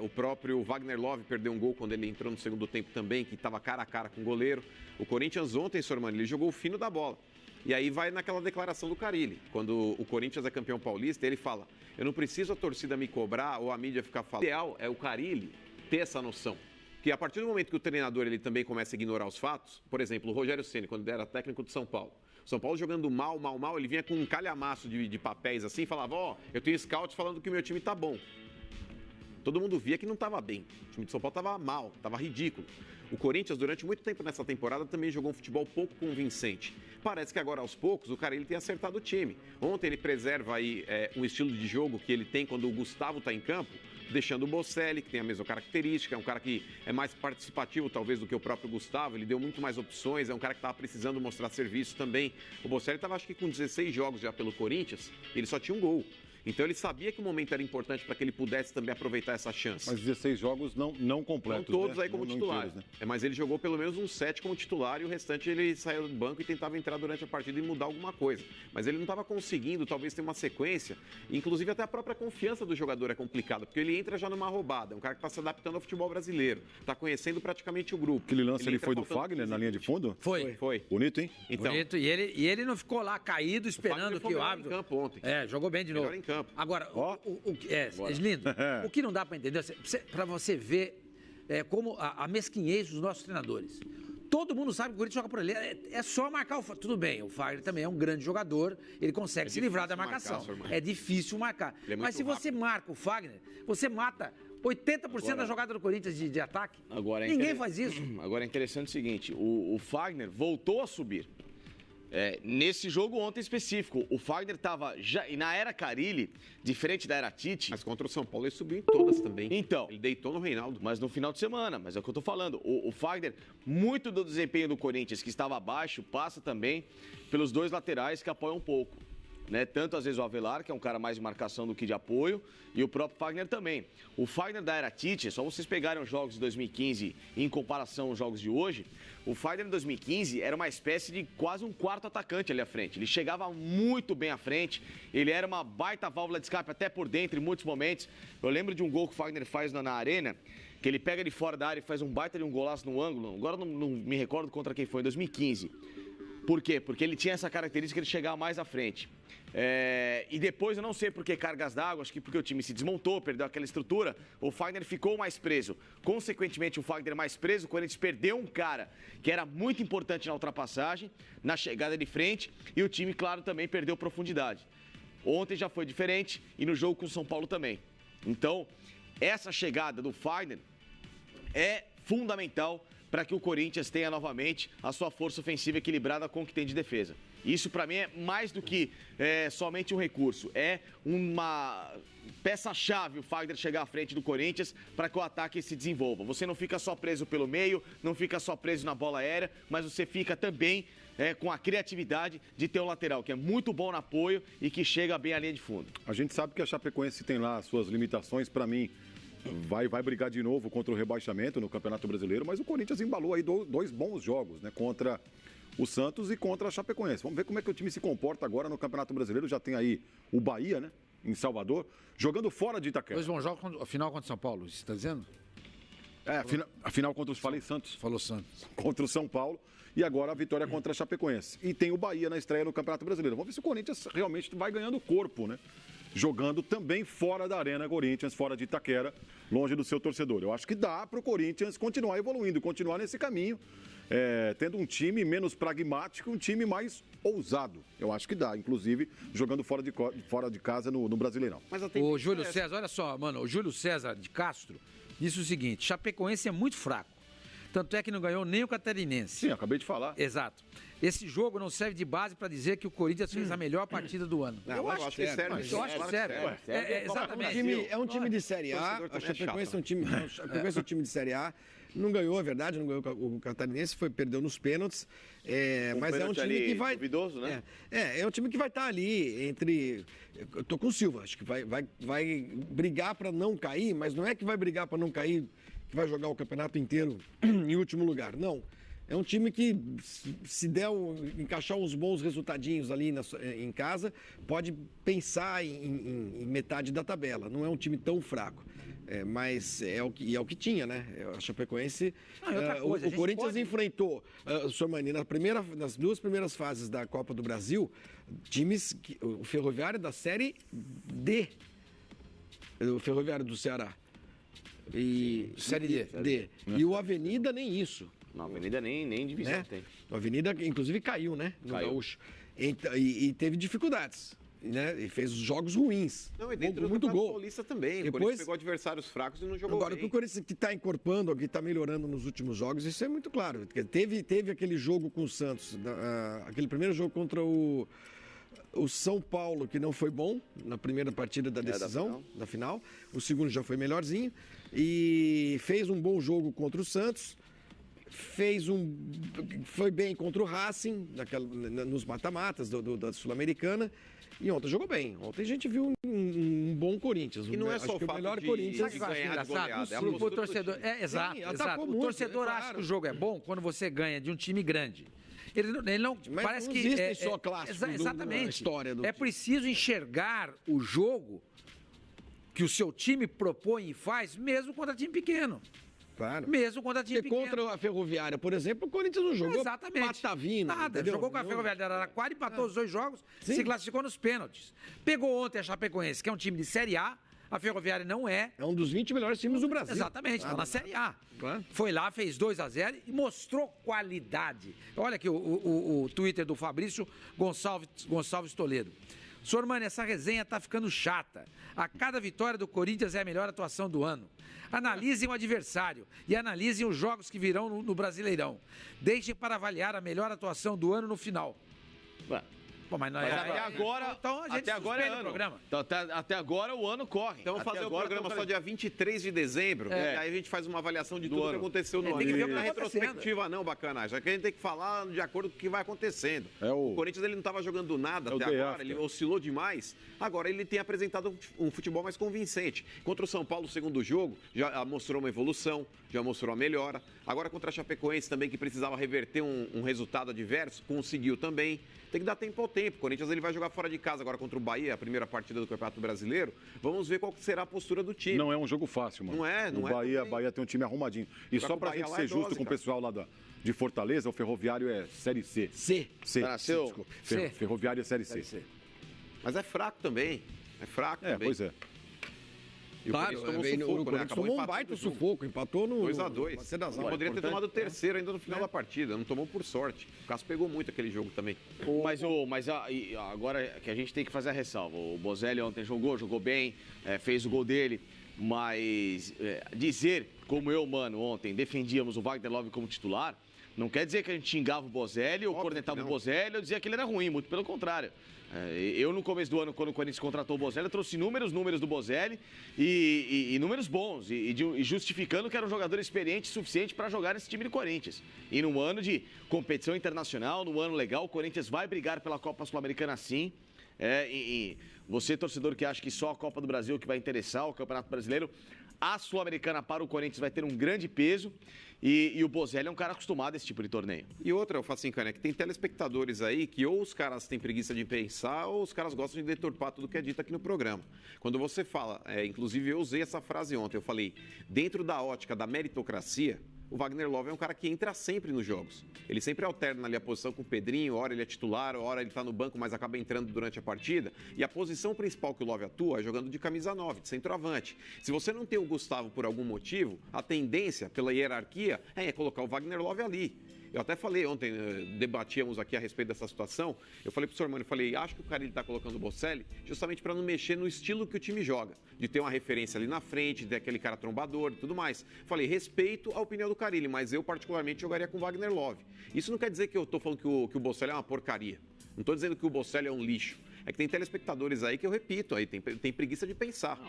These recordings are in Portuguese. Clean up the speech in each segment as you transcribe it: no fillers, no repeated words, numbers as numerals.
O próprio Wagner Love perdeu um gol quando ele entrou no segundo tempo também, que estava cara a cara com o goleiro. O Corinthians ontem, Sormani, ele jogou o fino da bola. E aí vai naquela declaração do Carille. Quando o Corinthians é campeão paulista, ele fala: eu não preciso a torcida me cobrar ou a mídia ficar falando. O ideal é o Carille ter essa noção. Que a partir do momento que o treinador ele também começa a ignorar os fatos, por exemplo, o Rogério Ceni, quando ele era técnico de São Paulo. São Paulo jogando mal, ele vinha com um calhamaço de papéis assim e falava: eu tenho scout falando que o meu time tá bom. Todo mundo via que não estava bem. O time de São Paulo estava mal, estava ridículo. O Corinthians, durante muito tempo nessa temporada, também jogou um futebol pouco convincente. Parece que agora, aos poucos, o cara ele tem acertado o time. Ontem ele preserva aí um estilo de jogo que ele tem quando o Gustavo está em campo, deixando o Bocelli, que tem a mesma característica, é um cara que é mais participativo talvez do que o próprio Gustavo, ele deu muito mais opções, é um cara que estava precisando mostrar serviço também. O Bocelli estava acho que com 16 jogos já pelo Corinthians, ele só tinha um gol. Então ele sabia que o momento era importante para que ele pudesse também aproveitar essa chance. Mas 16 jogos não completos, não todos, né? aí como titular. Né? Mas ele jogou pelo menos uns 7 como titular e o restante ele saiu do banco e tentava entrar durante a partida e mudar alguma coisa. Mas ele não estava conseguindo, talvez, ter uma sequência. Inclusive até a própria confiança do jogador é complicada, porque ele entra já numa roubada. É um cara que está se adaptando ao futebol brasileiro. Está conhecendo praticamente o grupo. Aquele lance ele foi do Fagner na linha de fundo? Foi. Bonito, hein? Então, bonito. E ele não ficou lá caído esperando que o árbitro... em campo ontem. Jogou bem de novo. Melhor em campo. Agora... lindo. O que não dá para entender, para você ver como a mesquinhez dos nossos treinadores. Todo mundo sabe que o Corinthians joga por ali. É só marcar o Fagner. Tudo bem, o Fagner também é um grande jogador, ele consegue se livrar da marcação. É difícil marcar. Mas se você marca o Fagner, você mata 80% da jogada do Corinthians de ataque. Ninguém faz isso. Agora é interessante o seguinte, o Fagner voltou a subir. Nesse jogo ontem específico, o Fagner estava já, e na era Carille, diferente da era Tite... Mas contra o São Paulo ele subiu em todas também. Então... Ele deitou no Reinaldo. Mas no final de semana, mas é o que eu tô falando. O Fagner, muito do desempenho do Corinthians, que estava abaixo, passa também pelos dois laterais que apoiam um pouco. Né? Tanto às vezes o Avelar, que é um cara mais de marcação do que de apoio, e o próprio Fagner também. O Fagner da era Tite, só vocês pegarem os jogos de 2015 em comparação aos jogos de hoje, o Fagner em 2015 era uma espécie de quase um quarto atacante ali à frente. Ele chegava muito bem à frente, ele era uma baita válvula de escape até por dentro em muitos momentos. Eu lembro de um gol que o Fagner faz na arena, que ele pega de fora da área e faz um baita de um golaço no ângulo. Agora não me recordo contra quem foi, em 2015. Por quê? Porque ele tinha essa característica de chegar mais à frente. E depois, eu não sei por que cargas d'água, acho que porque o time se desmontou, perdeu aquela estrutura, o Fagner ficou mais preso. Consequentemente, o Fagner mais preso, o Corinthians perdeu um cara que era muito importante na ultrapassagem, na chegada de frente, e o time, claro, também perdeu profundidade. Ontem já foi diferente e no jogo com o São Paulo também. Então, essa chegada do Fagner é fundamental para que o Corinthians tenha novamente a sua força ofensiva equilibrada com o que tem de defesa. Isso, para mim, é mais do que somente um recurso. É uma peça-chave o Fagner chegar à frente do Corinthians para que o ataque se desenvolva. Você não fica só preso pelo meio, não fica só preso na bola aérea, mas você fica também com a criatividade de ter um lateral que é muito bom no apoio e que chega bem à linha de fundo. A gente sabe que a Chapecoense tem lá as suas limitações, para mim. Vai brigar de novo contra o rebaixamento no Campeonato Brasileiro, mas o Corinthians embalou aí dois bons jogos, né? Contra o Santos e contra a Chapecoense. Vamos ver como é que o time se comporta agora no Campeonato Brasileiro. Já tem aí o Bahia, né? Em Salvador, jogando fora de Itaquera. 2 bons jogos, a final contra o São Paulo, você está dizendo? A final contra os Santos. Falou Santos. Contra o São Paulo. E agora a vitória contra a Chapecoense. E tem o Bahia na estreia no Campeonato Brasileiro. Vamos ver se o Corinthians realmente vai ganhando corpo, né? Jogando também fora da Arena Corinthians, fora de Itaquera, longe do seu torcedor. Eu acho que dá para o Corinthians continuar evoluindo, continuar nesse caminho, tendo um time menos pragmático, um time mais ousado. Eu acho que dá, inclusive jogando fora de casa no Brasileirão. O Júlio César, olha só, mano, o Júlio César de Castro disse o seguinte: Chapecoense é muito fraco. Tanto é que não ganhou nem o Catarinense. Sim, acabei de falar. Exato. Esse jogo não serve de base para dizer que o Corinthians fez a melhor partida do ano. Eu acho que serve. Eu acho que serve. Exatamente. É um time de Série A. A Chapecoense é um time de Série A. Não ganhou, é verdade, não ganhou o Catarinense, perdeu nos pênaltis. Mas é um time que vai. Duvidoso, né? É um time que vai estar ali entre. Eu tô com o Silva, acho que vai brigar para não cair, mas não é que vai brigar para não cair, que vai jogar o campeonato inteiro em último lugar. Não. É um time que, se encaixar uns bons resultadinhos ali em casa, pode pensar em metade da tabela. Não é um time tão fraco. Mas é o que tinha, né? A Chapecoense. O Corinthians enfrentou, Sormani, nas 2 primeiras fases da Copa do Brasil, times. O Ferroviário da Série D. O Ferroviário do Ceará. Série D. E o Avenida, nem isso. Não, a Avenida nem divisão tem. A Avenida, inclusive, caiu, né? No Gaúcho. E teve dificuldades. Né? E fez jogos ruins. Não, e dentro muito do gol. Paulista também. O Corinthians pegou adversários fracos e não jogou Agora, bem. o Corinthians que está encorpando, que está melhorando nos últimos jogos, isso é muito claro. Teve aquele jogo com o Santos, aquele primeiro jogo contra o São Paulo, que não foi bom na primeira partida da decisão, da final. O segundo já foi melhorzinho. E fez um bom jogo contra o Santos. Foi bem contra o Racing, nos mata-matas da Sul-Americana. E ontem jogou bem. Ontem a gente viu um bom Corinthians. E não é só o melhor de Corinthians. ganhar de goleada. O torcedor, exato. O torcedor acha que o jogo é bom quando você ganha de um time grande. Ele não mas parece não que existe só clássicos exatamente. Da história do É preciso enxergar o jogo que o seu time propõe e faz, mesmo contra time pequeno. Claro. Mesmo contra time pequeno. Contra a Ferroviária, por exemplo, o Corinthians não jogou patavina. Nada, entendeu? jogou com a Ferroviária de Araraquara, empatou os 2 jogos, se classificou nos pênaltis. Pegou ontem a Chapecoense, que é um time de Série A, a Ferroviária não é. É um dos 20 melhores times do Brasil. Exatamente, está na Série A. Claro. Foi lá, fez 2-0 e mostrou qualidade. Olha aqui o Twitter do Fabrício Gonçalves Toledo. Sormani, essa resenha está ficando chata. A cada vitória do Corinthians é a melhor atuação do ano. Analisem o adversário e analisem os jogos que virão no Brasileirão. Deixem para avaliar a melhor atuação do ano no final. Pô, mas até agora, então a gente até agora é ano. Programa. Então, até agora o ano corre. Então vamos fazer o programa só dia 23 de dezembro. E aí a gente faz uma avaliação de tudo que aconteceu no ano. Tem que ver na retrospectiva não, bacana. Já que a gente tem que falar de acordo com o que vai acontecendo. O Corinthians ele não estava jogando nada até agora, ele oscilou demais. Agora ele tem apresentado um futebol mais convincente. Contra o São Paulo, o segundo jogo, já mostrou uma evolução, já mostrou uma melhora. Agora contra a Chapecoense também, que precisava reverter um resultado adverso, conseguiu também. Tem que dar tempo ao tempo. O Corinthians ele vai jogar fora de casa agora contra o Bahia, a primeira partida do Campeonato Brasileiro. Vamos ver qual será a postura do time. Não é um jogo fácil, mano. Não é. Bahia tem um time arrumadinho. E só pra gente ser justo com o pessoal lá de Fortaleza, o Ferroviário é Série C. C. Desculpa. Ferroviário é Série C. Mas é fraco também. Também. Pois é. E claro, o Corinthians tomou um baita sufoco, empatou no 2-2. Poderia ter tomado o terceiro ainda no final da partida, não tomou por sorte. O Cássio pegou muito aquele jogo também. Mas agora que a gente tem que fazer a ressalva, o Bozelli ontem jogou bem, fez o gol dele, mas dizer, como eu, mano, ontem defendíamos o Wagner Love como titular, não quer dizer que a gente xingava o Bozelli ou cornetava o Bozelli ou dizia que ele era ruim, muito pelo contrário. Eu, no começo do ano, quando o Corinthians contratou o Bozelli, eu trouxe números do Bozelli e números bons, e justificando que era um jogador experiente suficiente para jogar nesse time do Corinthians. E num ano de competição internacional, num ano legal, o Corinthians vai brigar pela Copa Sul-Americana sim. E você, torcedor, que acha que só a Copa do Brasil que vai interessar, o Campeonato Brasileiro, a Sul-Americana para o Corinthians vai ter um grande peso. E o Bozelli é um cara acostumado a esse tipo de torneio. E outra, Facincana, é que tem telespectadores aí que ou os caras têm preguiça de pensar ou os caras gostam de deturpar tudo que é dito aqui no programa. Quando você fala, inclusive eu usei essa frase ontem, eu falei, dentro da ótica da meritocracia, o Wagner Love é um cara que entra sempre nos jogos. Ele sempre alterna ali a posição com o Pedrinho, hora ele é titular, hora ele tá no banco, mas acaba entrando durante a partida. E a posição principal que o Love atua é jogando de camisa 9, de centroavante. Se você não tem o Gustavo por algum motivo, a tendência, pela hierarquia, é colocar o Wagner Love ali. Eu até falei ontem, debatíamos aqui a respeito dessa situação, eu falei pro Sormani, acho que o cara ele tá colocando o Bocelli justamente para não mexer no estilo que o time joga, de ter uma referência ali na frente, de ter aquele cara trombador e tudo mais. Falei, respeito a opinião do Carille, mas eu particularmente jogaria com o Wagner Love. Isso não quer dizer que eu tô falando que o Bocelli é uma porcaria. Não tô dizendo que o Bocelli é um lixo. É que tem telespectadores aí que eu repito, aí tem preguiça de pensar.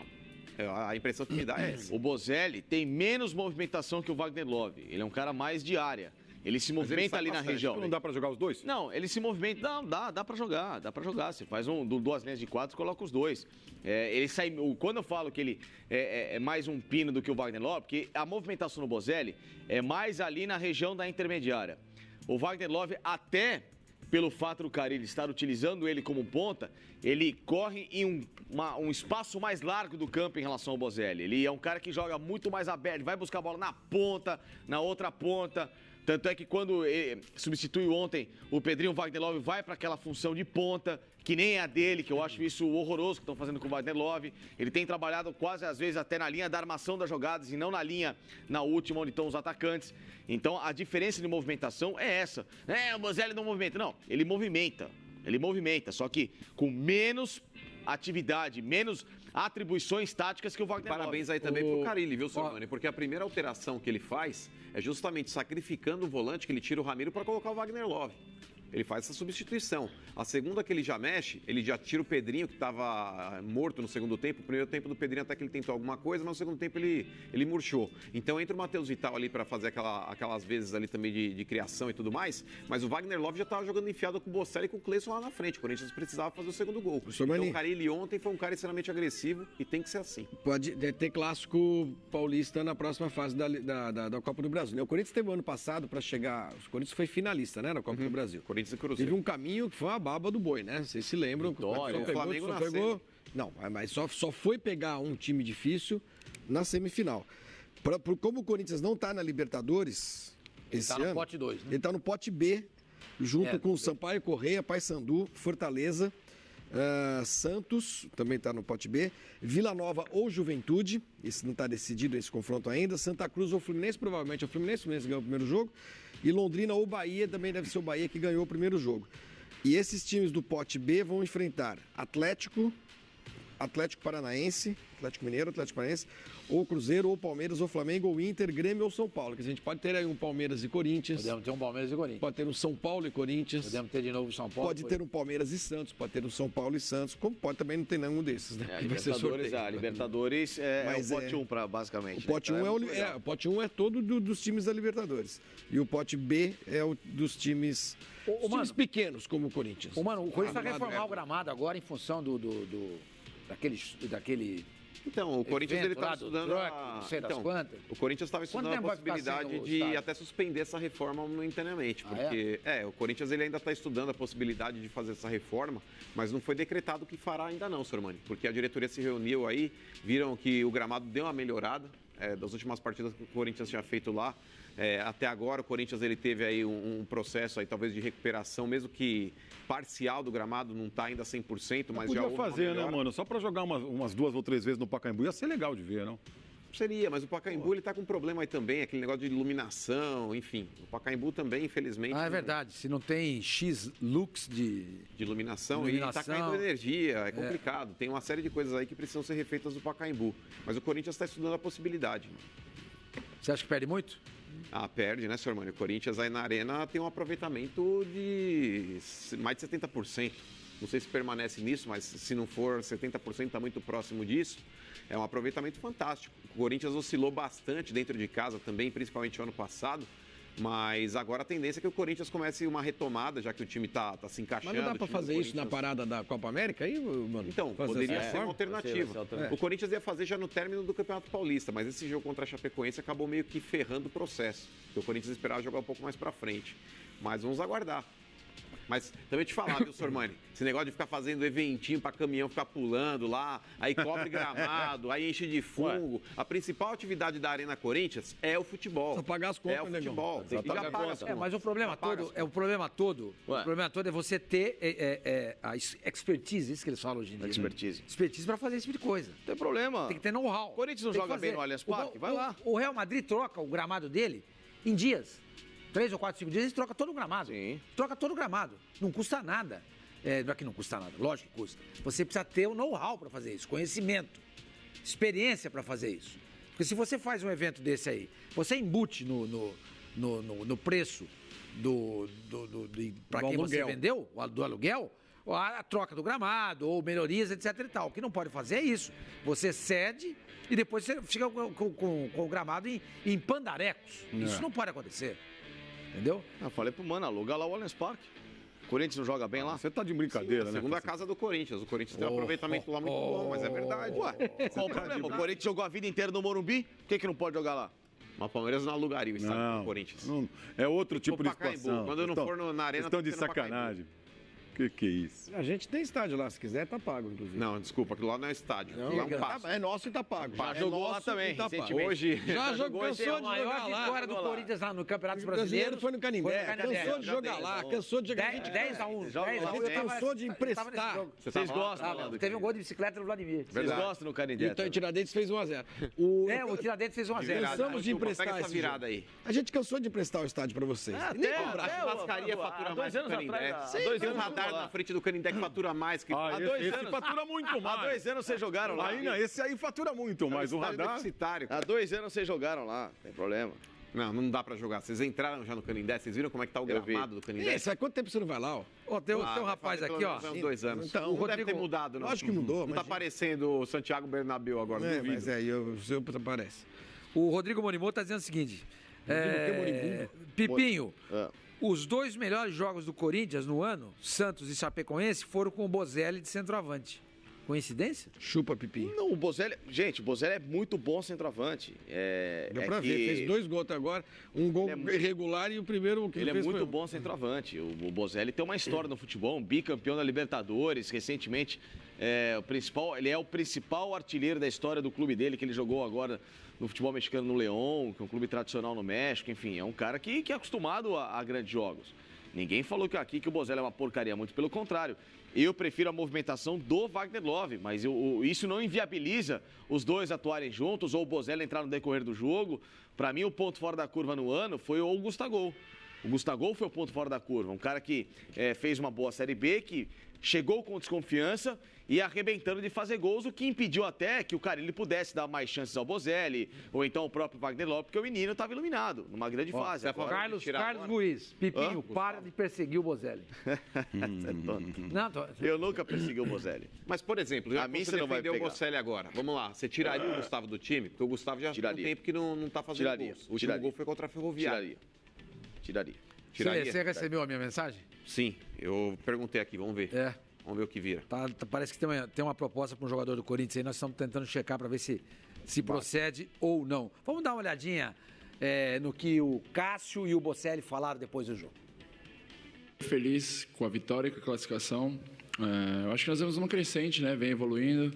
A impressão que me dá é essa. O Bocelli tem menos movimentação que o Wagner Love. Ele é um cara mais de área. Ele se movimenta ali na região. Não dá pra jogar os dois? Não, ele se movimenta. Não, dá pra jogar. Você faz duas linhas de 4 e coloca os dois. Ele sai. Quando eu falo que ele é mais um pino do que o Wagner Love, porque a movimentação no Bozelli é mais ali na região da intermediária. O Wagner Love, até pelo fato do Carille estar utilizando ele como ponta, ele corre em um espaço mais largo do campo em relação ao Bozelli. Ele é um cara que joga muito mais aberto, vai buscar a bola na ponta, na outra ponta. Tanto é que quando substituiu ontem o Pedrinho, o Wagner Love vai para aquela função de ponta, que nem é a dele, que eu acho isso horroroso que estão fazendo com o Wagner Love. Ele tem trabalhado quase às vezes até na linha da armação das jogadas e não na linha, na última, onde estão os atacantes. Então a diferença de movimentação é essa. O Bozelli não movimenta. Não, ele movimenta, só que com menos atividade, menos atribuições táticas que o Wagner Love. Parabéns aí também pro Carille, viu, Sormani? Porque a primeira alteração que ele faz é justamente sacrificando o volante, que ele tira o Ramiro para colocar o Wagner Love. Ele faz essa substituição. A segunda que ele já mexe, ele já tira o Pedrinho, que estava morto no segundo tempo. O primeiro tempo do Pedrinho até que ele tentou alguma coisa, mas no segundo tempo ele murchou. Então entra o Matheus Vital ali para fazer aquelas vezes ali também de criação e tudo mais. Mas o Wagner Love já estava jogando enfiado com o Bocelli e com o Cleison lá na frente. O Corinthians precisava fazer o segundo gol. Então o Carille ontem foi um cara extremamente agressivo e tem que ser assim. Pode ter clássico paulista na próxima fase da Copa do Brasil. O Corinthians teve o ano passado para chegar... O Corinthians foi finalista, né, na Copa do Brasil. Teve um caminho que foi uma baba do boi, né? Vocês se lembram? O Flamengo pegou. Não, mas só foi pegar um time difícil na semifinal. Como o Corinthians não está na Libertadores esse ano... Ele está no pote 2, né? Ele está no pote B, junto com o Sampaio Correia, Paysandu, Fortaleza, Santos, também está no pote B, Vila Nova ou Juventude, esse não está decidido esse confronto ainda, Santa Cruz ou Fluminense, provavelmente o Fluminense ganhou o primeiro jogo, e Londrina ou Bahia, também deve ser o Bahia que ganhou o primeiro jogo. E esses times do pote B vão enfrentar Atlético Paranaense, Atlético Mineiro, Atlético Paranaense, ou Cruzeiro, ou Palmeiras, ou Flamengo, ou Inter, Grêmio ou São Paulo. Que a gente pode ter aí um Palmeiras e Corinthians. Podemos ter um Palmeiras e Corinthians. Pode ter um São Paulo e Corinthians. Podemos ter de novo São Paulo. Pode ter um Palmeiras e Santos, pode ter um São Paulo e Santos, como pode também não ter nenhum desses, né? Libertadores é o pote 1, basicamente. O pote 1 o pote 1 é todo dos times da Libertadores. E o pote B é o dos times, times pequenos, como o Corinthians. O Corinthians vai reformar o gramado agora em função daquele Então, o Corinthians ele estava estudando o Corinthians estava estudando a possibilidade de até suspender essa reforma momentaneamente, porque o Corinthians ele ainda está estudando a possibilidade de fazer essa reforma, mas não foi decretado o que fará ainda não, Sormani, porque a diretoria se reuniu aí, viram que o gramado deu uma melhorada das últimas partidas que o Corinthians tinha feito lá. Até agora o Corinthians ele teve aí um processo aí talvez de recuperação, mesmo que parcial do gramado, não está ainda 100%, mas já houve uma fazer, melhora. né, mano? Só para jogar umas 2 ou 3 vezes no Pacaembu ia ser legal de ver, não? Seria, mas o Pacaembu ele tá com um problema aí também, aquele negócio de iluminação, enfim. O Pacaembu também, infelizmente... é verdade, se não tem X lux de iluminação e tá caindo energia, é complicado. Tem uma série de coisas aí que precisam ser refeitas do Pacaembu. Mas o Corinthians está estudando a possibilidade. Você acha que perde muito? Perde, né, senhor Mano? O Corinthians aí na Arena tem um aproveitamento de mais de 70%. Não sei se permanece nisso, mas se não for 70%, está muito próximo disso. É um aproveitamento fantástico. O Corinthians oscilou bastante dentro de casa também, principalmente no ano passado. Mas agora a tendência é que o Corinthians comece uma retomada, já que o time está se encaixando. Mas não dá para fazer isso na parada da Copa América aí, mano? Então, poderia ser uma alternativa. O Corinthians ia fazer já no término do Campeonato Paulista, mas esse jogo contra a Chapecoense acabou meio que ferrando o processo. Porque o Corinthians esperava jogar um pouco mais para frente. Mas vamos aguardar. Mas também te falar, viu, Sormani? Esse negócio de ficar fazendo eventinho para caminhão ficar pulando lá, aí cobre gramado, aí enche de fungo. A principal atividade da Arena Corinthians é o futebol. Só pagar as contas, é o futebol. Tem que já paga as contas. Mas o problema todo é você ter a expertise, isso que eles falam hoje em dia. Expertise para fazer esse tipo de coisa. Não tem problema. Tem que ter know-how. O Corinthians não joga bem no Allianz Parque? Vai lá. O Real Madrid troca o gramado dele em dias. 3 ou 4, 5 dias, eles trocam todo o gramado. Sim. Troca todo o gramado. Não custa nada. Não é que não custa nada, lógico que custa. Você precisa ter o know-how para fazer isso, conhecimento, experiência para fazer isso. Porque se você faz um evento desse aí, você embute no preço para quem você vendeu, do aluguel, a troca do gramado, ou melhorias, etc e tal. O que não pode fazer é isso. Você cede e depois você fica com o gramado em pandarecos. Isso não pode acontecer. Entendeu? Eu falei pro mano, aluga lá o Allianz Parque. O Corinthians não joga bem lá? Você tá de brincadeira, né? Segundo a casa do Corinthians. O Corinthians tem um aproveitamento lá muito bom, mas é verdade. Ué, qual o problema? O Corinthians jogou a vida inteira no Morumbi, por que não pode jogar lá? Mas o Palmeiras não alugaria o estádio do Corinthians. Não, é outro tipo de situação. Quando eu não for na arena... Estão de sacanagem. Que é isso? A gente tem estádio lá, se quiser, tá pago, inclusive. Não, desculpa, aquilo lá não é estádio. Não, lá é um passo. É nosso e tá pago. Já jogou lá também, tá recentemente. Hoje... Já jogou, cansou de A maior jogar lá. vitória do Corinthians lá no Campeonato O Brasileiro brasileiro foi no Canindé. Cansou de jogar lá, cansou de jogar 10-1. cansou de emprestar. Vocês gostam? Teve um gol de bicicleta no Vladimir. Vocês gostam no Canindé? Então o Tiradentes fez 1-0. O Tiradentes fez 1-0. Cansamos de emprestar Pega essa esse virada jogo. aí. A gente cansou de emprestar o estádio pra vocês. A churrascaria fatura mais que o Canindé. Tem um radar na frente do Canindé que fatura mais. Esse fatura muito mais. Há 2 anos vocês jogaram lá. Esse aí fatura muito mais. O radar... Há 2 anos vocês jogaram lá, não tem problema. Não dá pra jogar. Vocês entraram já no Canindé? Vocês viram como é que tá o gramado do Canindé? Isso, há quanto tempo você não vai lá, ó? Ó, tem um rapaz aqui, ó. Uns 2 anos. Então, não deve ter mudado, não. Lógico que mudou. Não tá parecendo o Santiago Bernabéu agora, duvido. Mas o seu parece. O Rodrigo Monimô tá dizendo o seguinte. Pipinho, os 2 melhores jogos do Corinthians no ano, Santos e Chapecoense, foram com o Bozelli de centroavante. Coincidência? Chupa, Pipinho. Não, o Bozelli... Gente, o Bozelli é muito bom centroavante. Deu pra ver, fez 2 gols até agora. Um gol irregular e o primeiro que ele fez é muito bom centroavante. O Bozelli tem uma história no futebol, um bicampeão da Libertadores, recentemente. Ele é o principal artilheiro da história do clube dele, que ele jogou agora no futebol mexicano no León, que é um clube tradicional no México. Enfim, é um cara que é acostumado a grandes jogos. Ninguém falou aqui que o Bozelli é uma porcaria, muito pelo contrário. Eu prefiro a movimentação do Wagner Love, mas isso não inviabiliza os dois atuarem juntos ou o Bozelli entrar no decorrer do jogo. Para mim, o ponto fora da curva no ano foi o Gustavo. O Gustavo foi o ponto fora da curva. Um cara que fez uma boa Série B, que chegou com desconfiança e arrebentando de fazer gols, o que impediu até que o Carille pudesse dar mais chances ao Bozelli, ou então o próprio Wagner Love, porque o menino estava iluminado, numa grande fase. Carlos Ruiz, Pipinho, para de perseguir o Bozelli. Eu nunca persegui o Bozelli. Mas, por exemplo, já a mim você você não vai defendeu o pegar. Bozelli agora. Vamos lá, você tiraria o Gustavo do time? Porque o Gustavo já tem um tempo que não tá fazendo gols. O último gol foi contra a Ferroviária. Tiraria. Você recebeu a minha mensagem? Sim, eu perguntei aqui, vamos ver. Vamos ver o que vira. Parece que tem uma proposta para um jogador do Corinthians aí, nós estamos tentando checar para ver se procede ou não. Vamos dar uma olhadinha no que o Cássio e o Bocelli falaram depois do jogo. Feliz com a vitória e com a classificação. Eu acho que nós vemos uma crescente, né? Vem evoluindo,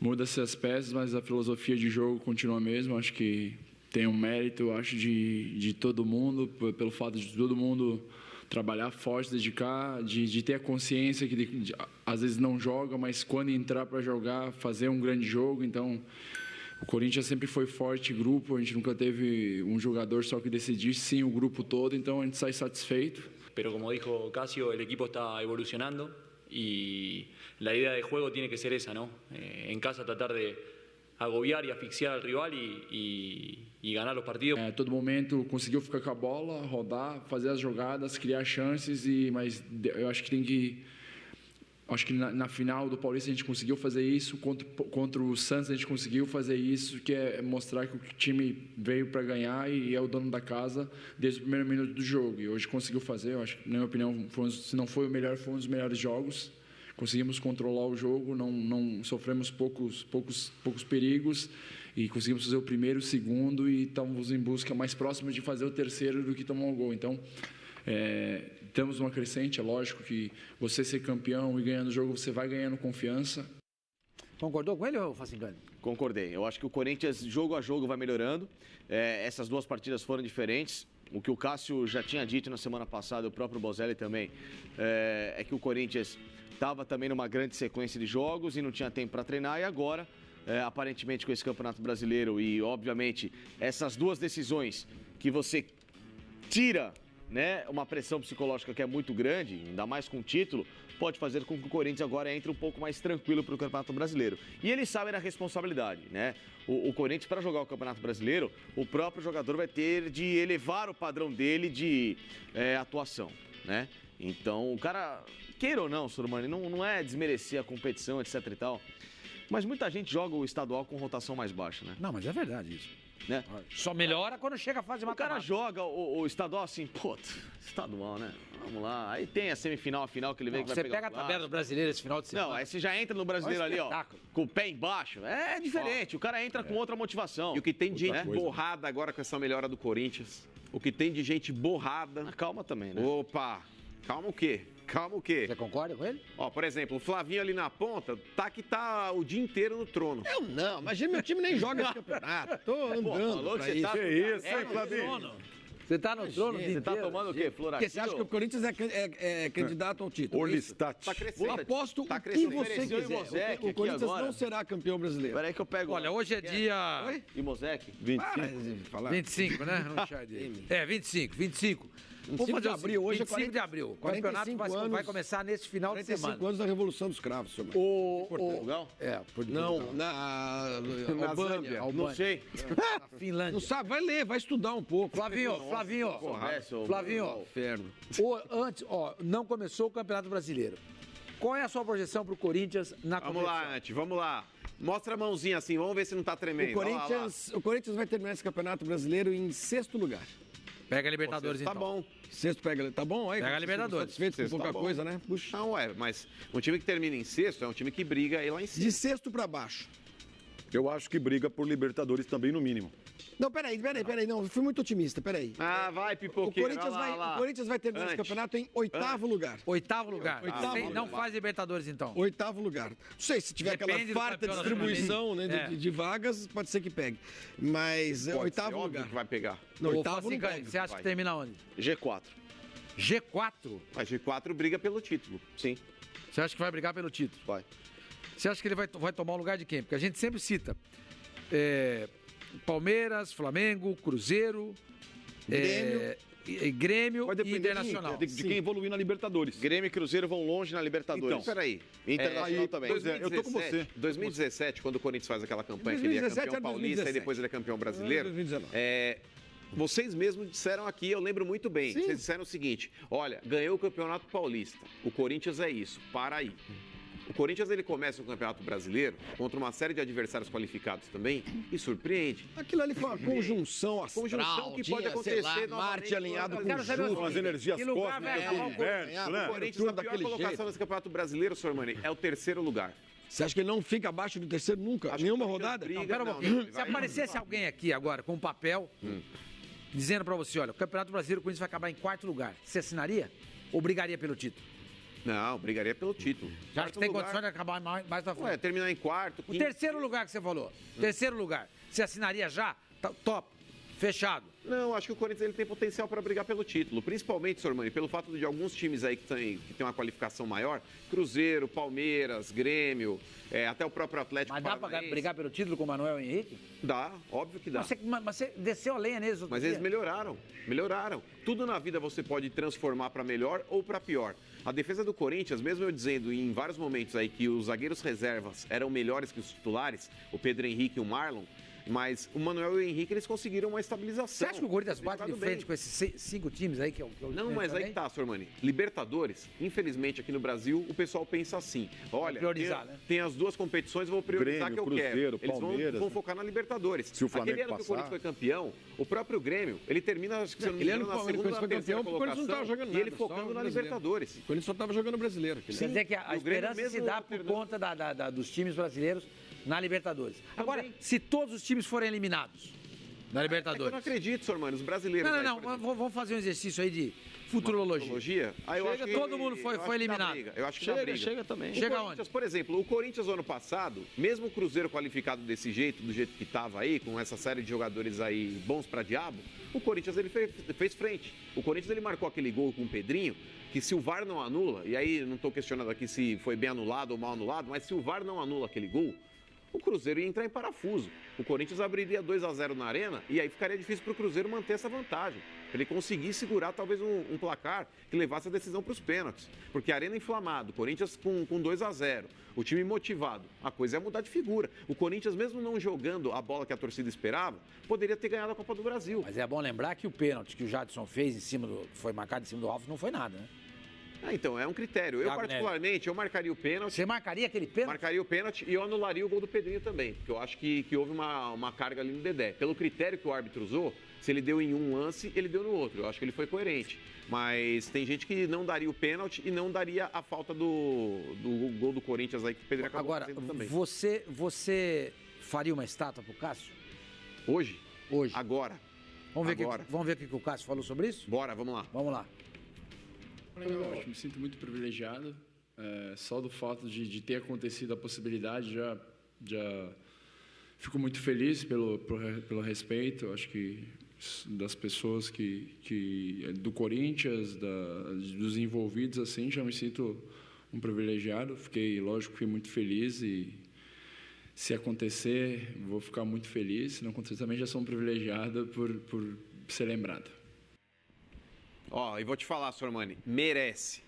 muda-se as peças, mas a filosofia de jogo continua a mesma. Acho que tem um mérito, acho, de todo mundo, pelo fato de todo mundo trabalhar forte, dedicar, de ter a consciência que às vezes não joga, mas quando entrar para jogar, fazer um grande jogo. Então, o Corinthians sempre foi forte, grupo, a gente nunca teve um jogador só que decidisse, sim, o grupo todo, então a gente sai satisfeito. Pero como dijo Casio, el equipo está evolucionando y la idea de juego tiene que ser esa, ¿no? En casa tratar de agobiar y asfixiar al rival y ganar los partidos. A todo momento conseguiu ficar com a bola, rodar, fazer as jogadas, criar chances, mas eu acho que acho que na final do Paulista a gente conseguiu fazer isso, contra o Santos a gente conseguiu fazer isso, que é mostrar que o time veio para ganhar e é o dono da casa desde o primeiro minuto do jogo. E hoje conseguiu fazer, eu acho que, na minha opinião, se não foi o melhor, foi um dos melhores jogos. Conseguimos controlar o jogo, não sofremos poucos perigos e conseguimos fazer o primeiro, o segundo e estamos em busca mais próximo de fazer o terceiro do que tomar um gol. Então, estamos numa crescente, é lógico que você ser campeão e ganhando o jogo, você vai ganhando confiança. Concordou com ele ou Facingani? Concordei. Eu acho que o Corinthians, jogo a jogo, vai melhorando. Essas 2 partidas foram diferentes. O que o Cássio já tinha dito na semana passada, o próprio Bozelli também, é que o Corinthians estava também numa grande sequência de jogos e não tinha tempo para treinar. E agora, aparentemente com esse Campeonato Brasileiro e, obviamente, essas 2 decisões que você tira, né, uma pressão psicológica que é muito grande, ainda mais com o título, pode fazer com que o Corinthians agora entre um pouco mais tranquilo para o Campeonato Brasileiro. E eles sabem da responsabilidade, né? O Corinthians, para jogar o Campeonato Brasileiro, o próprio jogador vai ter de elevar o padrão dele de atuação, né? Então, o cara, queira ou não, Sormani, não é desmerecer a competição, etc e tal, mas muita gente joga o estadual com rotação mais baixa, né? Não, mas é verdade isso. né? Só melhora quando chega a fase O cara mata-mata. joga o estadual assim, pô, estadual, né? Vamos lá. Aí tem a semifinal, a final que ele vê que vai Você pegar pega a o tabela clássico. do brasileiro esse final de semana. Não, aí você já entra no brasileiro ali, ó, espetáculo. com o pé embaixo. É diferente, o cara entra com outra motivação. E o que tem de gente coisa, borrada agora com essa melhora do Corinthians? O que tem de gente borrada? Ah, calma também, né? Opa, calma o quê? Calma o quê? Você concorda com ele? Ó, por exemplo, o Flavinho ali na ponta, tá o dia inteiro no trono. Eu não, imagina, meu time nem joga esse campeonato. Tô andando falou que pra você isso. tá- Que isso, hein, Flavinho? Você tá no trono Você tá tomando o quê? Porque Floraquinho? você acha que o Corinthians é candidato ao título? Isso? Orlistat. Tá crescendo. Aposto Tá o que crescendo. você Mereceu quiser. Imosec O aqui Corinthians agora. não será campeão brasileiro. Peraí que eu pego. Olha, hoje é dia Oi? E Mosec? 25. Falar. 25, né? Não tinha dele. 25. Vamos 25 fazer de abril, hoje é 25 de abril. O campeonato 45 vai anos. começar nesse final de 45 semana. anos da Revolução dos Cravos, senhor. Portugal? Não, na Albânia. Não sei. Finlândia. Não sabe? Vai ler, vai estudar um pouco. Flavinho, Inferno. antes, não começou o Campeonato Brasileiro. Qual é a sua projeção pro Corinthians na Vamos competição? lá, Ante, vamos lá. Mostra a mãozinha assim, vamos ver se não tá tremendo. O Olha lá, Corinthians vai terminar esse campeonato brasileiro em 6º lugar. Pega a Libertadores, Tá então. bom. Sexto pega, tá bom? Aí, Pega a Libertadores. Satisfeito com Sexto pouca tá bom. coisa, né? Puxa. Não, mas um time que termina em sexto é um time que briga aí lá em cima. De sexto pra baixo. Eu acho que briga por Libertadores também, no mínimo. Não, peraí. Não, eu fui muito otimista, peraí. Ah, vai, O pipoqueiro. Corinthians vai terminar esse Antes. campeonato em 8º lugar. Oitavo lugar. Oitavo Sem- lugar. Não faz Libertadores, então. 8º lugar. Não sei, se tiver Depende aquela do farta campeão distribuição né, nacional. de vagas, pode ser que pegue. Mas Pode ser, oitavo óbvio lugar. que vai pegar. Não, Ô, oitavo não Facica, pega. você acha Vai. que termina onde? G4. G4? A G4 briga pelo título. Sim, Você acha que vai brigar pelo título? vai. Você acha que ele vai tomar o lugar de quem? Porque a gente sempre cita Palmeiras, Flamengo, Cruzeiro, Grêmio Vai e depender Internacional. de quem evoluir na Libertadores. Grêmio e Cruzeiro vão longe na Libertadores. Então, peraí. Internacional também. Pois é, eu tô com você. 2017, quando o Corinthians faz aquela campanha, que 2017 ele é campeão era paulista 2017. e depois ele é campeão brasileiro. 2019. Vocês mesmos disseram aqui, eu lembro muito bem. Sim. Vocês disseram o seguinte: olha, ganhou o Campeonato Paulista. O Corinthians é isso, para aí. O Corinthians ele começa o Campeonato Brasileiro contra uma série de adversários qualificados também e surpreende. Aquilo ali foi uma conjunção astral. Conjunção que pode tinha, acontecer sei lá, novamente Marte alinhado no com Quero saber o Júpiter. Com as energias Que lugar vai cósmicas acabar do o universo, né? O Corinthians, tudo a pior daquele colocação jeito. nesse Campeonato Brasileiro, Sormani, é o terceiro lugar. Você acha que ele não fica abaixo do terceiro nunca? Acho Nenhuma que o Corinthians rodada? briga, Pera um não, pouquinho. não, Se vai. aparecesse alguém aqui agora com um papel dizendo pra você, olha, o Campeonato Brasileiro, o Corinthians vai acabar em 4º lugar, você assinaria? Ou brigaria pelo título? Não, brigaria pelo título. Já que Quarto tem lugar, condição de acabar mais pra frente. Ué, terminar em quarto, O quinto. terceiro lugar que você falou, terceiro lugar, você assinaria já? Top, fechado. Não, acho que o Corinthians ele tem potencial para brigar pelo título, principalmente, Sormani, pelo fato de alguns times aí que tem uma qualificação maior, Cruzeiro, Palmeiras, Grêmio, até o próprio Atlético Mas dá pra Paranaense. brigar pelo título com o Manuel Henrique? Dá, óbvio que dá. Mas você desceu a lenha neles outro Mas dia. eles melhoraram. Tudo na vida você pode transformar para melhor ou para pior. A defesa do Corinthians, mesmo eu dizendo em vários momentos aí que os zagueiros reservas eram melhores que os titulares, o Pedro Henrique e o Marlon, mas o Manuel e o Henrique eles conseguiram uma estabilização. Você acha que o Corinthians Tem bate de jogado frente bem. com esses 5 times aí que eu Não, mas aí que tá, Sormani. Libertadores, infelizmente aqui no Brasil, o pessoal pensa assim: olha, priorizar, tem, né? tem as duas competições, eu vou priorizar Grêmio, que eu Cruzeiro, quero. Eles Palmeiras, vão né? focar na Libertadores. Se o Flamengo Aquele ano que o passar. Corinthians foi campeão, o próprio Grêmio, ele termina, acho que, se eu não me Aquele engano, ano na que o segunda ou Corinthians na foi terceira campeão, porque o Corinthians não colocação, tava jogando e ele nada, só focando o na brasileiro. Libertadores. O Corinthians só estava jogando brasileiro. Quer dizer que a E o Grêmio esperança se mesmo dá por terminou- conta dos times brasileiros na Libertadores. Agora, se todos os times forem eliminados na É que eu Libertadores... não acredito, Sormani, os brasileiros... aí, Não, por exemplo, vamos fazer um exercício aí de futurologia. futurologia, aí eu Chega, acho que- todo mundo foi eu acho que dá eliminado. briga, Eu acho que dá Chega, briga. chega também. O Chega Corinthians, onde? por exemplo, o Corinthians ano passado, mesmo o Cruzeiro qualificado desse jeito, do jeito que estava aí, com essa série de jogadores aí bons pra diabo, o Corinthians ele fez frente. O Corinthians ele marcou aquele gol com o Pedrinho, que se o VAR não anula, e aí não estou questionando aqui se foi bem anulado ou mal anulado, mas se o VAR não anula aquele gol, o Cruzeiro ia entrar em parafuso. O Corinthians abriria 2-0 na Arena e aí ficaria difícil para o Cruzeiro manter essa vantagem. Pra ele conseguir segurar talvez um placar que levasse a decisão para os pênaltis. Porque a Arena inflamada, o Corinthians com 2-0, o time motivado, a coisa ia mudar de figura. O Corinthians, mesmo não jogando a bola que a torcida esperava, poderia ter ganhado a Copa do Brasil. Mas é bom lembrar que o pênalti que o Jadson fez foi marcado em cima do Alves, não foi nada, né? Então, é um critério. Eu, particularmente, eu marcaria o pênalti. Você marcaria aquele pênalti? Marcaria o pênalti e eu anularia o gol do Pedrinho também, porque eu acho que houve uma carga ali no Dedé. Pelo critério que o árbitro usou, se ele deu em um lance, ele deu no outro. Eu acho que ele foi coerente. Mas tem gente que não daria o pênalti e não daria a falta do gol do Corinthians aí que o Pedrinho acabou fazendo também. Você faria uma estátua pro Cássio? Hoje? Hoje. Agora. Vamos ver o que o Cássio falou sobre isso? Bora, vamos lá. Vamos lá. Eu acho que me sinto muito privilegiado. Só do fato de ter acontecido a possibilidade, já fico muito feliz pelo respeito. Acho que das pessoas do Corinthians, dos envolvidos, assim, já me sinto um privilegiado. Lógico, fui muito feliz e se acontecer, vou ficar muito feliz. Se não acontecer, também já sou um privilegiado por ser lembrado. E vou te falar, Sormani, merece.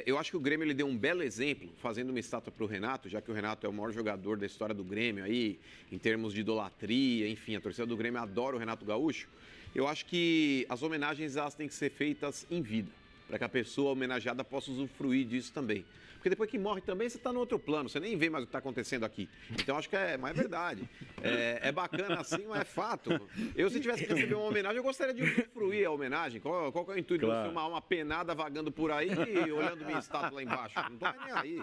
Eu acho que o Grêmio ele deu um belo exemplo fazendo uma estátua para o Renato, já que o Renato é o maior jogador da história do Grêmio aí, em termos de idolatria, enfim, a torcida do Grêmio adora o Renato Gaúcho. Eu acho que as homenagens elas têm que ser feitas em vida, para que a pessoa homenageada possa usufruir disso também. Porque depois que morre também, você está no outro plano, você nem vê mais o que está acontecendo aqui. Então, acho que mas é verdade. É bacana assim, mas é fato. Eu, se tivesse que receber uma homenagem, eu gostaria de usufruir a homenagem. Qual que é o intuito de filmar uma penada vagando por aí e olhando minha estátua lá embaixo? Não tô nem aí.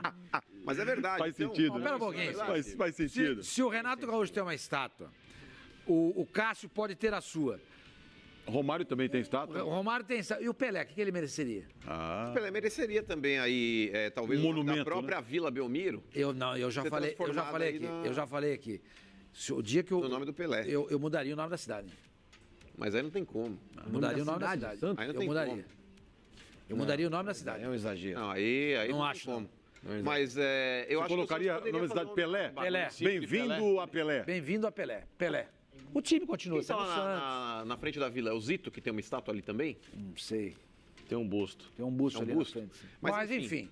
Mas é verdade. Faz sentido. Pera um pouquinho. Faz sentido. Se o Renato Gaúcho tem uma estátua, o Cássio pode ter a sua. Romário também tem estátua? O Romário tem estátua. E o Pelé, o que ele mereceria? O Pelé mereceria também aí, talvez um monumento, da própria Vila Belmiro. Eu já falei aqui. O dia que o nome do Pelé. Eu mudaria o nome da cidade. Mas aí não tem como. Mudaria o nome da cidade. Aí não tem como. Eu mudaria o nome da cidade. É um exagero. Não, aí não acho como. Mas eu acho que colocaria o nome da cidade Pelé? Pelé. Bem-vindo a Pelé. Bem-vindo a Pelé. Pelé. O time continua. Quem está na frente da Vila? É o Zito, que tem uma estátua ali também? Não sei. Tem um busto. Tem um busto ali na frente. Mas enfim.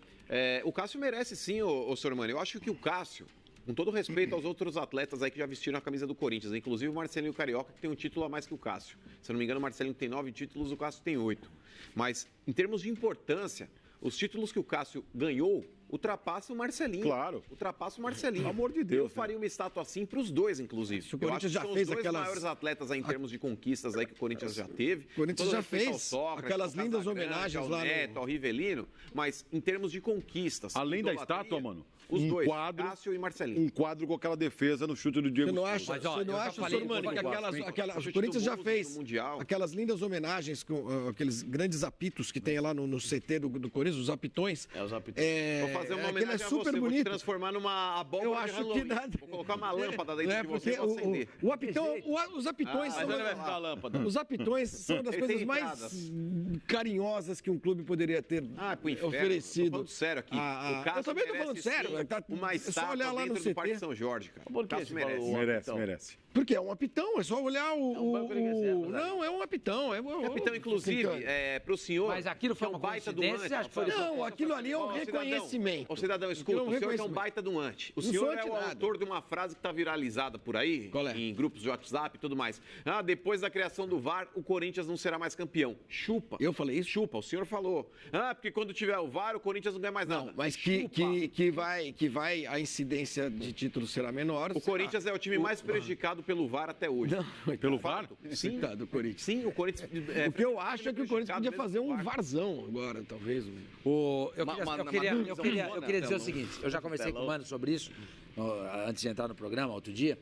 O Cássio merece sim, ô Sormani. Eu acho que o Cássio, com todo respeito aos outros atletas aí que já vestiram a camisa do Corinthians, inclusive o Marcelinho Carioca, que tem um título a mais que o Cássio. Se eu não me engano, o Marcelinho tem 9 títulos, o Cássio tem 8. Mas, em termos de importância, os títulos que o Cássio ganhou ultrapassa o Marcelinho. Claro. Ultrapassa o Marcelinho. Pelo amor de Deus. Eu faria uma estátua assim para os dois, inclusive. O Corinthians já fez aquelas... Os dois maiores atletas aí em termos de conquistas aí que o Corinthians já teve. O Corinthians já fez Sócrates, aquelas lindas homenagens ao lá Neto, ao Rivelino, mas em termos de conquistas. Além da estátua, mano. Os dois, quadro, Cássio e Marcelinho. Um quadro com aquela defesa no chute do Diego. Você não acha, Sormani, que o Corinthians já fez aquelas lindas homenagens com aqueles grandes apitos que tem lá no CT do Corinthians, os apitões. Os apitões. Vou fazer uma homenagem a você, vou te transformar numa abóbora eu acho de Halloween. Que nada... Vou colocar uma lâmpada dentro de você pra acender. O apitão, os apitões são... Mas onde vai ficar a lâmpada? Os apitões são das coisas mais carinhosas que um clube poderia ter oferecido. Tô falando sério aqui. Eu também tô falando sério. Uma estátua olhar lá dentro no do Parque São Jorge, cara. Por que Cássio merece. Merece. Porque é um apitão, é só olhar Não, é um apitão. Apitão, inclusive, para o senhor. Mas aquilo foi um uma baita do ante. Não, aquilo ali é um reconhecimento. Ô, cidadão, escuta, o senhor que é um baita do ante. O senhor é o autor de uma frase que está viralizada por aí, em grupos de WhatsApp e tudo mais. Depois da criação do VAR, o Corinthians não será mais campeão. Chupa. Eu falei isso? Chupa, o senhor falou. Porque quando tiver o VAR, o Corinthians não ganha mais nada. Não, mas que vai, a incidência de títulos será menor. O Corinthians é o time mais prejudicado pelo VAR até hoje. Não, pelo VAR? Sim. Do Corinthians. Sim, o Corinthians... O que eu acho é que o Corinthians podia fazer um VARzão agora, talvez. Eu queria dizer o seguinte, eu já conversei com o Mano sobre isso, antes de entrar no programa, outro dia,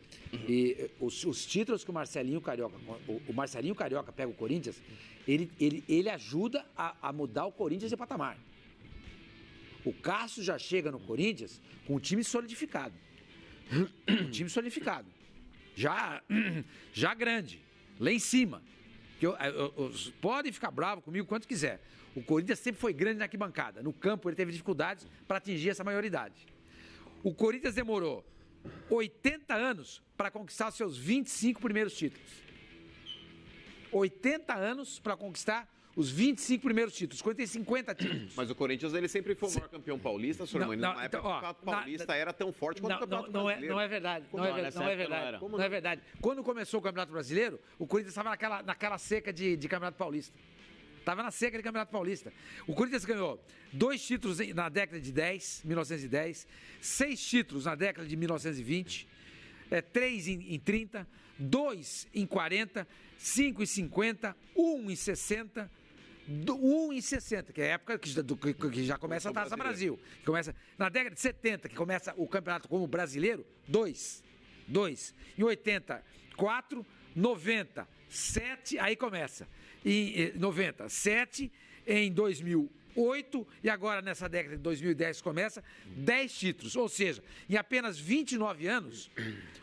e os títulos que o Marcelinho Carioca pega o Corinthians, ele ajuda a mudar o Corinthians de patamar. O Cássio já chega no Corinthians com o time solidificado. Já grande, lá em cima. Podem ficar bravos comigo quanto quiser. O Corinthians sempre foi grande na arquibancada. No campo ele teve dificuldades para atingir essa maioridade. O Corinthians demorou 80 anos para conquistar seus 25 primeiros títulos. 80 anos para conquistar os 25 primeiros títulos. O Corinthians tem 50 títulos. Mas o Corinthians ele sempre foi o maior campeão paulista, Sormani. Na época o campeonato paulista era tão forte quanto o campeonato brasileiro. Não é verdade. Não é verdade. Quando começou o campeonato brasileiro, o Corinthians estava naquela seca de campeonato paulista. Estava na seca de Campeonato Paulista. O Corinthians ganhou 2 títulos na década de 1910, 6 títulos na década de 1920, 3 em 30, 2 em 40, 5 em 50, 1 em 60, 1 em 60, que é a época que já começa a Taça Brasil. Que começa na década de 70, que começa o campeonato como brasileiro, 2. Em 80, 4, 90, 7, aí começa. Em 90, 7, em 2008 e agora nessa década de 2010 começa 10 títulos. Ou seja, em apenas 29 anos,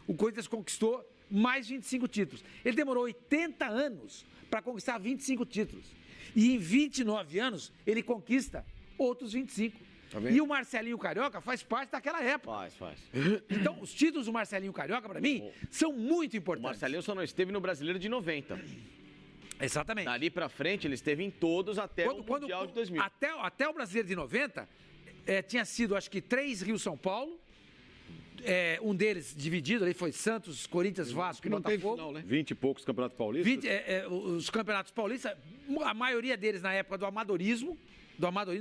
o Corinthians conquistou mais 25 títulos. Ele demorou 80 anos para conquistar 25 títulos. E em 29 anos, ele conquista outros 25. Tá vendo? E o Marcelinho Carioca faz parte daquela época. Faz. Então, os títulos do Marcelinho Carioca, para mim, são muito importantes. O Marcelinho só não esteve no Brasileiro de 90. Exatamente. Dali pra frente, ele esteve em todos até o Mundial de 2000. Até o Brasileiro de 90, tinha sido, acho que, 3 Rio-São Paulo. Um deles dividido, aí foi Santos, Corinthians, Vasco e Botafogo. Final, né? 20 e poucos campeonatos paulistas. Os campeonatos paulistas, a maioria deles na época do amadorismo,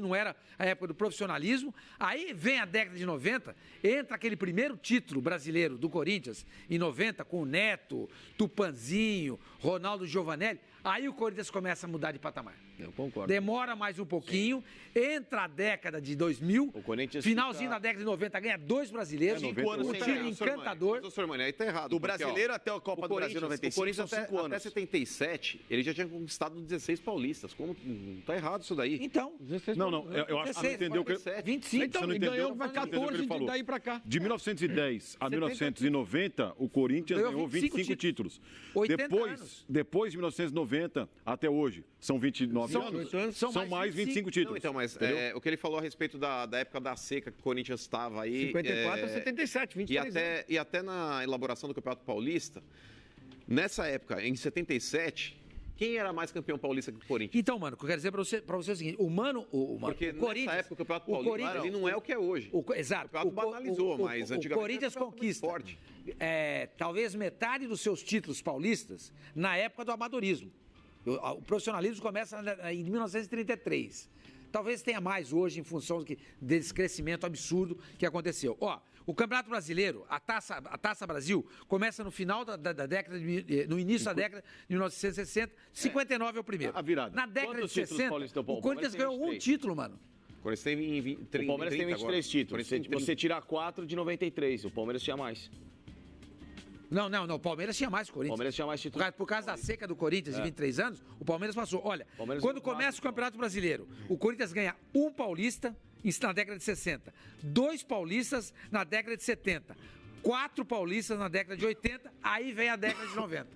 não era a época do profissionalismo. Aí vem a década de 90, entra aquele primeiro título brasileiro do Corinthians, em 90, com o Neto, Tupanzinho, Ronaldo Giovanelli. Aí o Corinthians começa a mudar de patamar. Eu concordo. Demora mais um pouquinho, entra a década de 2000, o Corinthians finalzinho da década de 90, ganha 2 brasileiros, 5 anos um sem time ganhar. encantador. Professor Mani, aí tá errado. Do brasileiro até a Copa do Brasil 95 o Corinthians são 5 anos. Até 77, ele já tinha conquistado 16 paulistas. Como tá errado isso daí? Então, Não, eu acho que você não entendeu o que... 25. Então, Ele ganhou 14 daí pra cá. De 1910 a 1990, o Corinthians ganhou 25 títulos. 80 anos. Depois de 1990 até hoje, são 29 anos. São mais 25 títulos. Não, então, mas o que ele falou a respeito da época da seca que o Corinthians estava aí... 54 a 77, 23 anos. E até na elaboração do Campeonato Paulista, nessa época, em 77... Quem era mais campeão paulista que o Corinthians? Então, mano, o que eu quero dizer pra você é o seguinte: porque o Corinthians, nessa época o Campeonato Paulista ele não é o que é hoje. Exato. O Campeonato banalizou, mas antigamente o Corinthians conquista talvez metade dos seus títulos paulistas na época do amadorismo. O profissionalismo começa em 1933. Talvez tenha mais hoje em função desse crescimento absurdo que aconteceu. O Campeonato Brasileiro, a Taça Brasil, começa no final da década, no início da década de 1960, 59 é o primeiro. A virada. Na década Quantos de 60, o Corinthians ganhou um título, mano. O Palmeiras tem 23 títulos. Você tirar 4 de 93, o Palmeiras tinha mais. Não, o Palmeiras tinha mais que o Corinthians. O Palmeiras tinha mais títulos. Por causa da seca do Corinthians de 23 anos, o Palmeiras passou. Olha, quando começa o Campeonato Brasileiro, o Corinthians ganha um paulista na década de 60, 2 paulistas na década de 70, 4 paulistas na década de 80, aí vem a década de 90.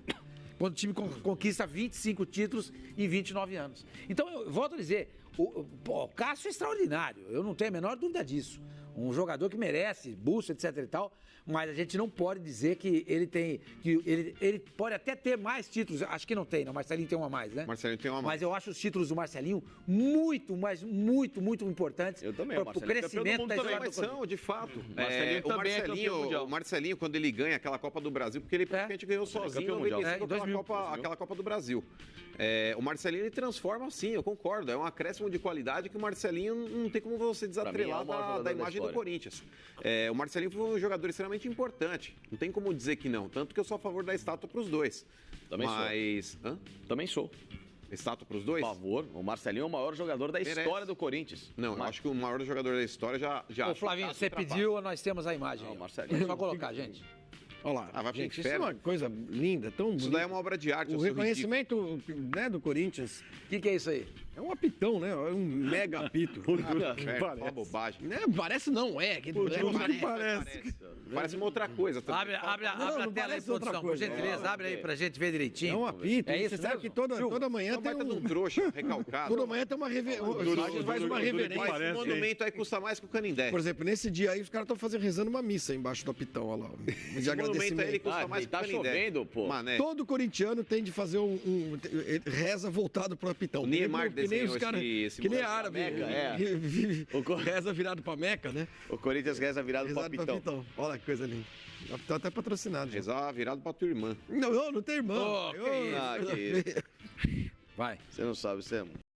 Quando o time conquista 25 títulos em 29 anos. Então, eu volto a dizer, o Cássio é extraordinário, eu não tenho a menor dúvida disso. Um jogador que merece, busca, etc e tal, mas a gente não pode dizer que ele tem... Ele pode até ter mais títulos, acho que não tem, não. O Marcelinho tem uma a mais, né? Marcelinho tem uma a mais. Mas eu acho os títulos do Marcelinho muito importantes. Eu também, para o crescimento da história mas são, de fato. O Marcelinho, quando ele ganha aquela Copa do Brasil, porque ele praticamente ganhou sozinho aquela Copa do Brasil. O Marcelinho, ele transforma, sim, eu concordo. É um acréscimo de qualidade que o Marcelinho não tem como você desatrelar da imagem do Corinthians. O Marcelinho foi um jogador extremamente importante. Não tem como dizer que não. Tanto que eu sou a favor da estátua para os dois. Também sou. Estátua para os dois? Por favor. O Marcelinho é o maior jogador da história do Corinthians. Não, eu acho que o maior jogador da história já... Ô, Flavinho, você pediu, nós temos a imagem. Não, Marcelinho. É só colocar, gente. Olha lá, vai gente, isso é uma coisa linda, tão bonita. Isso daí é uma obra de arte. O reconhecimento do Corinthians. O que é isso aí? É um apitão, né? É um mega apito. Uma bobagem. Parece não, é. Parece uma outra coisa. Abre a tela aí, produção, por gentileza. Abre aí pra gente ver direitinho. É um apito. É isso, você sabe que toda manhã tem um trouxa recalcado. Toda manhã tem uma reverência. Faz uma reverência. Esse monumento aí custa mais que o Canindé. Por exemplo, nesse dia aí, os caras estão rezando uma missa embaixo do apitão, olha lá. De agradecimento. Aí ele custa mais que o Canindé. Chovendo, pô. Todo corintiano tem de fazer reza voltado pro apitão. O Neymar desenhou que nem árabe. Reza virado pra Meca, né? O Corinthians reza virado pra Apitão. Olha que coisa linda. O Apitão até patrocinado. Rezar virado pra tua irmã. Não tem irmã. Que isso. Vai. Você não sabe, você é...